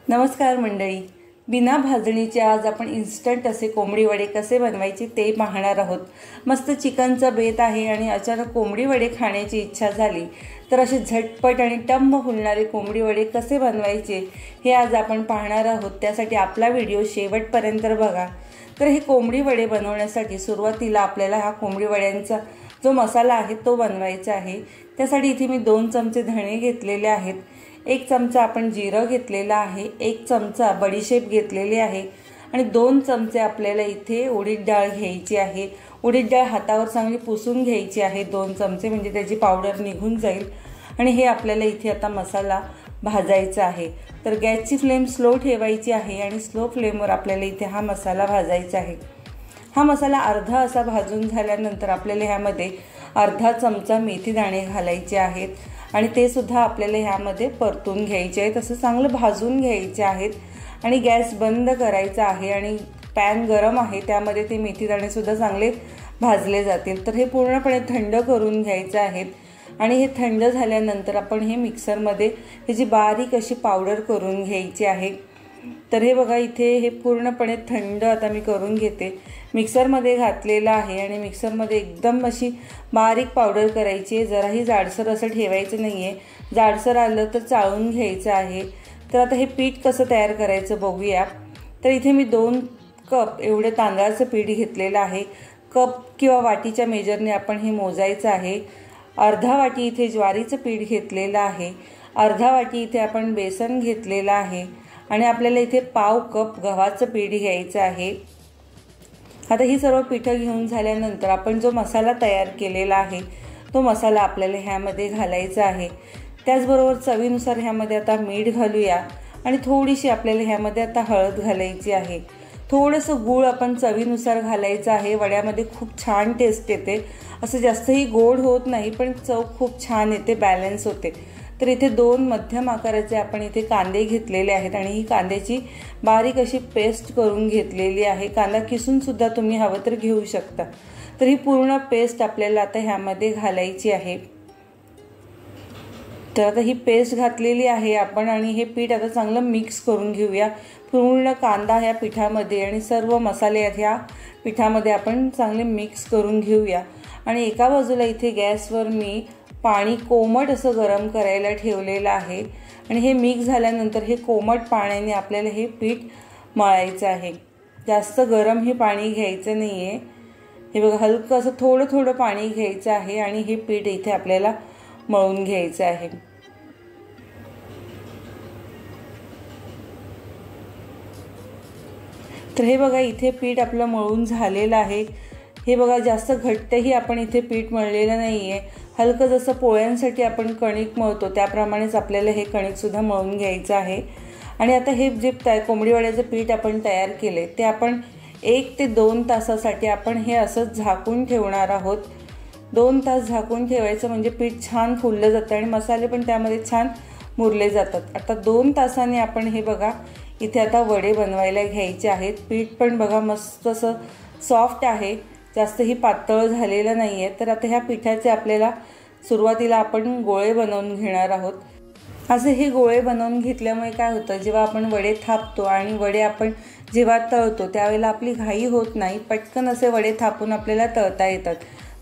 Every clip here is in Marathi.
नमस्कार मंडळी, बिना भाजणीचे आज आपण इन्स्टंट असे कोंबडी वडे कसे बनवायचे ते पाहणार आहोत। मस्त चिकनचा बेत आहे आणि अचानक कोंबडी वडे खाण्याची इच्छा झाली तर असे झटपट आणि टम्म फुलणारे कोंबडी वडे कसे बनवायचे हे आज आपण पाहणार आहोत। त्यासाठी आपला व्हिडिओ शेवटपर्यंत बघा। तर हे कोंबडी वडे बनवण्यासाठी सुरुवातीला आपल्याला हा कोंबडी वड्यांचा जो मसाला आहे तो बनवायचा आहे। त्यासाठी इथे मी 2 चमचे धणे घेतलेले आहेत, 1 चमचा आपण जिरं घेतलेला आहे, 1 चमचा बडीशेप घेतलेली आहे आणि 2 चमचे आपल्याला इथे उडीद डाळ घ्यायची आहे। उडीद डाळ हातावर चांगली पुसून घ्यायची आहे 2 चमचे, म्हणजे त्याची पावडर निघून जाईल। आणि हे आपल्याला इथे आता मसाला भाजायचा आहे। तर गॅसची फ्लेम स्लो ठेवायची आहे आणि स्लो फ्लेमवर आपल्याला इथे हा मसाला भाजायचा आहे। हा मसाला अर्धा असा भाजून झाल्यानंतर आपल्याला ह्यामध्ये अर्धा चमचा मेथी दाणे घालायचे आहेत आणि ते सुद्धा आपल्याला ह्यामध्ये परतून घ्यायचे आहेत, असं चांगलं भाजून घ्यायचे आहेत। आणि गॅस बंद करायचा आहे आणि पॅन गरम आहे त्यामध्ये ते मेथी दाणे सुद्धा चांगले भाजले जातील। तर हे पूर्णपणे थंड करून घ्यायचे आहेत आणि हे थंड झाल्यानंतर आपण हे मिक्सरमध्ये ह्याची बारीक अशी पावडर करून घ्यायची आहे। तर हे बघा, इथे हे पूर्णपणे थंड आता मी करून घेते, मिक्सरमध्ये घातलेलं आहे आणि मिक्सरमध्ये एकदम अशी बारीक पावडर करायची आहे। जराही जाडसर असं ठेवायचं नाही आहे, जाडसर आलं तर चाळून घ्यायचं आहे। तर आता हे पीठ कसं तयार करायचं बघूया। तर इथे मी 2 कप एवढे तांदळाचं पीठ घेतलेलं आहे। कप किंवा वाटीच्या मेजरने आपण हे मोजायचं आहे। अर्धा वाटी इथे ज्वारीचं पीठ घेतलेलं आहे, अर्धा वाटी इथे आपण बेसन घेतलेलं आहे आणि आपल्याला इथे पाव कप गव्हाचं पीठ घ्यायचं आहे। आता ही सर्व पीठं घेऊन झाल्यानंतर आपण जो मसाला तयार केलेला आहे तो मसाला आपल्याला ह्यामध्ये घालायचा आहे। त्याचबरोबर चवीनुसार ह्यामध्ये आता मीठ घालूया आणि थोडीशी आपल्याला ह्यामध्ये आता हळद घालायची आहे। थोडंसं गूळ आपण चवीनुसार घालायचं आहे। वड्यामध्ये खूप छान टेस्ट येते, असं जास्तही गोड होत नाही पण चव खूप छान येते, बॅलन्स होते। तर इथे 2 मध्यम आकाराचे आपण इथे कांदे घेतलेले आहेत आणि ही कांद्याची बारीक अशी पेस्ट करून घेतलेली आहे। कांदा किसून सुद्धा तुम्ही हवं तर घेऊ शकता। तर ही पूर्ण पेस्ट आपल्याला आता ह्यामध्ये घालायची आहे। तर आता ही पेस्ट घातलेली आहे आपण आणि हे पीठ आता चांगलं मिक्स करून घेऊया। पूर्ण कांदा ह्या पिठामध्ये आणि सर्व मसाले ह्या पिठामध्ये आपण चांगले मिक्स करून घेऊया। आणि एका बाजूला इथे गॅसवर मी पाणी कोमट असं गरम करायला ठेवलेलं आहे आणि हे मिक्स झाल्यानंतर हे कोमट पाण्याने आपल्याला हे पीठ मळायचं आहे। जास्त गरम हे पाणी घ्यायचं नाही आहे। हे बघा, हलकं असं थोडं थोडं पाणी घ्यायचं आहे आणि हे पीठ इथे आपल्याला मळून घ्यायचं आहे। तर हे बघा, इथे पीठ आपलं मळून झालेलं आहे। हे बघा, जास्त घट्टही आपण इथे पीठ मळलेलं नाही आहे, हलकं जसं पोळ्यांसाठी आपण कणिक मळतो त्याप्रमाणेच आपल्याला हे कणिकसुद्धा मळून घ्यायचं आहे। आणि आता हे जे कोंबडी वड्याचं पीठ आपण तयार केले ते आपण 1 ते 2 तासासाठी आपण हे असंच झाकून ठेवणार आहोत। 2 तास झाकून ठेवायचं म्हणजे पीठ छान फुललं जातं आणि मसाले पण त्यामध्ये छान मुरले जातात। आता 2 तासांनी आपण हे बघा इथे आता वडे बनवायला घ्यायचे आहेत। पीठ पण बघा मस्त असं सॉफ्ट आहे, जास्तही पातळ झालेलं नाही आहे। तर आता ह्या पिठाचे आपल्याला सुरुवातीला आपण गोळे बनवून घेणार आहोत। असे हे गोळे बनवून घेतल्यामुळे काय होतं, जेव्हा आपण वडे थापतो आणि वडे आपण जेव्हा तळतो त्यावेळेला आपली घाई होत नाही, पटकन असे वडे थापून आपल्याला तळता येतात।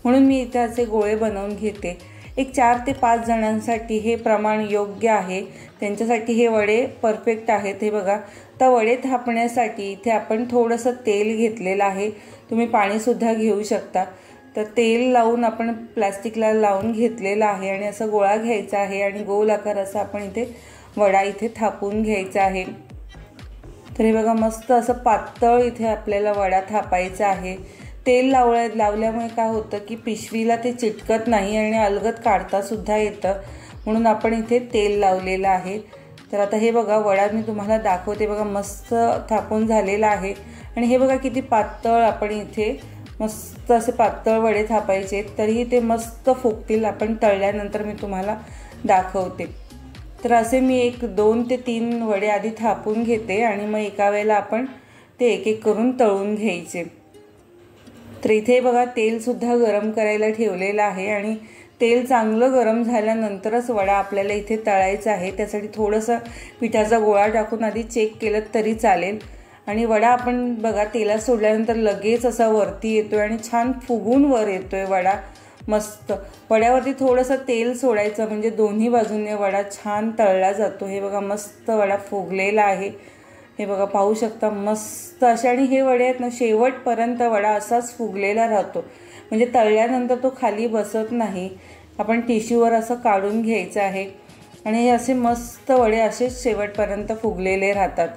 म्हणून मी इथे असे गोळे बनवून घेते। एक 4 ते 5 जणांसाठी हे प्रमाण योग्य आहे, त्यांच्यासाठी हे वडे परफेक्ट आहेत। हे बघा, तर वडे थापण्यासाठी इथे आपण थोडंसं तेल घेतलेलं आहे, तुम्ही पाणीसुद्धा घेऊ शकता। तर तेल लावून आपण प्लास्टिकला लावून घेतलेलं आहे आणि असं गोळा घ्यायचा आहे आणि गोल आकार असा आपण इथे वडा इथे थापून घ्यायचा आहे। तर हे बघा, मस्त असं पातळ इथे आपल्याला वडा थापायचा आहे। तेल लावल्यामुळे काय होतं की पिशवीला ते चिटकत नाही आणि अलगद काढतासुद्धा येतं, म्हणून आपण इथे तेल लावलेलं आहे। तर आता हे बघा, वडा मी तुम्हाला दाखवते, बघा मस्त थापून झालेला आहे। आणि हे बघा किती पातळ आपण इथे मस्त असे पातळ वडे थापायचे, तरीही ते मस्त फुगतील। आपण तळल्यानंतर मी तुम्हाला दाखवते। तर असे मी 2 ते 3 वडे आधी थापून घेते आणि मग एका वेळेला आपण ते एक एक करून तळून घ्यायचे। तर इथे बघा, तेलसुद्धा गरम करायला ठेवलेलं आहे आणि तेल चांगलं गरम झाल्यानंतरच वडा आपल्याला इथे तळायचा आहे। त्यासाठी थोडंसं पिठाचा गोळा टाकून आधी चेक केलं तरी चालेल। आणि वडा आपण बघा तेलात सोडल्यानंतर लगेच असा वरती येतोय आणि छान फुगून वर येतोय वडा मस्त। वड्यावरती थोडंसं तेल सोडायचं म्हणजे दोन्ही बाजूने वडा छान तळला जातो। हे बघा मस्त वडा फुगलेला आहे, हे बघा पाहू शकता मस्त असे। आणि हे वडे आहेत ना शेवटपर्यंत वडा असाच फुगलेला राहतो, म्हणजे तळल्यानंतर तो खाली बसत नाही। आपण टिश्यूवर असं काढून घ्यायचं आहे आणि हे असे मस्त वडे असेच शेवटपर्यंत फुगलेले राहतात।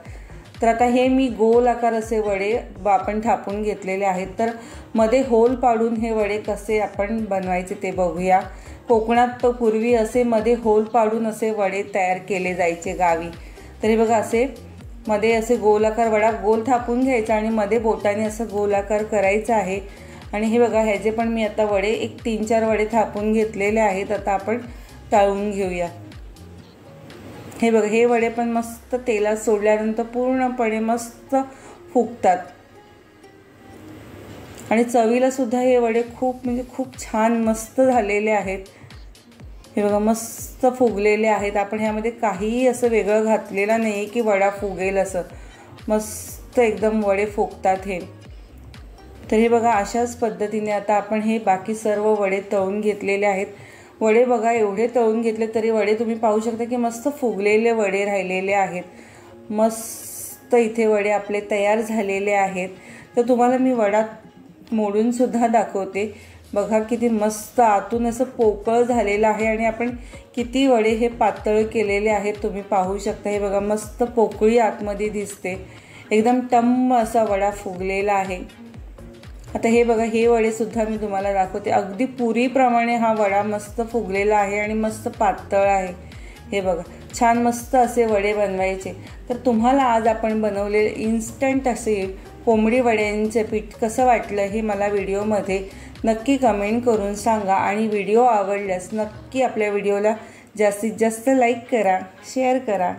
तर आता हे मी गोल आकार असे वडे आपण थापून घेतलेले आहेत। तर मध्ये होल पाडून हे वडे कसे आपण बनवायचे ते बघूया। कोकणात तर पूर्वी असे मध्ये होल पाडून असे वडे तयार केले जायचे गावी। तरी बघा असे मध्ये असे गोलाकार वडा गोल थापून घ्यायचा आणि मध्ये बोटाने असं गोलाकार करायचा आहे। आणि हे बघा ह्याचे पण मी आता वडे एक 3-4 वडे थापून घेतलेले आहेत। आता आपण तळून घेऊया। हे बघा हे वडे पण मस्त तेलात सोडल्यानंतर पूर्णपणे मस्त फुगतात आणि चवीला सुद्धा हे वडे खूप छान मस्त झालेले आहेत। हे बघा मस्त फुगलेले आहेत। आपण ह्यामध्ये काहीही असं वेगळं घातलेलं नाही आहे की वडा फुगेल असं, मस्त एकदम वडे फुगतात हे। तर हे बघा अशाच पद्धतीने आता आपण हे बाकी सर्व वडे तळून घेतलेले आहेत। वडे बघा एवढे तळून घेतले तरी वडे तुम्ही पाहू शकता की मस्त फुगलेले वडे राहिलेले आहेत। मस्त इथे वडे आपले तयार झालेले आहेत। तर तुम्हाला मी वडा मोडून सुद्धा दाखवते। बघा किती मस्त आतून असं पोकळ झालेलं आहे आणि आपण किती वडे हे पातळ केलेले आहेत तुम्ही पाहू शकता। हे बघा मस्त पोकळी आतमध्ये दिसते, एकदम टम्म असा वडा फुगलेला आहे। आता हे बघा हे वडे सुद्धा मी तुम्हाला दाखवते। अगदी पुरीप्रमाणे हा वडा मस्त फुगलेला आहे आणि मस्त पातळ आहे। हे बघा छान मस्त असे वडे बनवायचे। तर तुम्हाला आज आपण बनवलेले इन्स्टंट असे कोंबडी वड्यांचे पीठ कसं वाटलं हे मला व्हिडिओमध्ये नक्की कमेंट करून सांगा। आणि व्हिडिओ आवडल्यास नक्की आपल्या व्हिडिओला जास्तीत जास्त लाईक करा, शेअर करा।